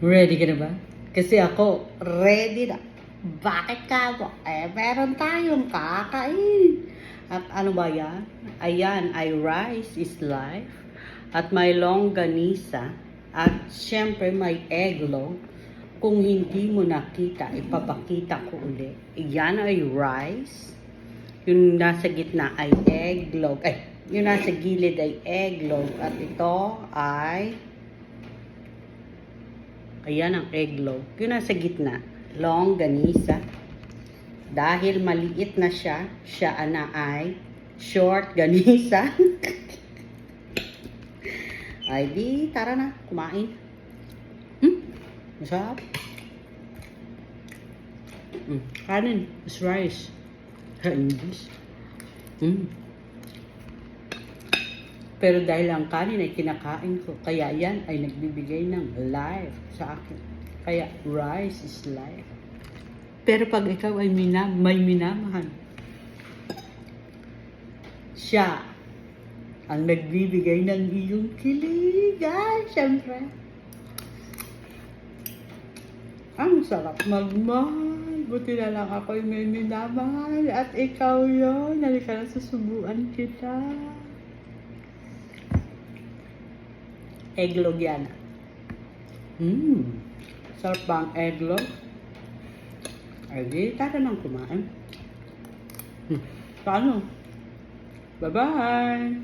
Ready ka na ba? Kasi ako, ready na. Bakit ka mo? Meron tayong kakain. At ano ba yan? Ayan, ay rice is life. At may longganisa. At syempre may eggnog. Kung hindi mo nakita, ipapakita ko ulit. Ayan ay rice. Yung nasa gitna ay eggnog. Yung nasa gilid ay eggnog. At ito ay... Ayan ang eggnog. Yung nasa gitna, longganisa. Dahil maliit na siya, siya na ay short ganisa. Ay di, tara na, kumain. Masarap. Kanin, is rice. English. Pero dahil ang kanin ay kinakain ko, kaya yan ay nagbibigay ng life sa akin. Kaya rice is life. Pero pag ikaw ay may minamahal, siya ang nagbibigay ng iyong kilig. Siyempre. Ang sarap magmahal. Buti na lang ako'y may minamahal. At ikaw yun. Halika na, susubuan kita. Eggnog yan. Sarap ba ang eggnog? Ay, di, tara nang kumain. Paano? Bye-bye!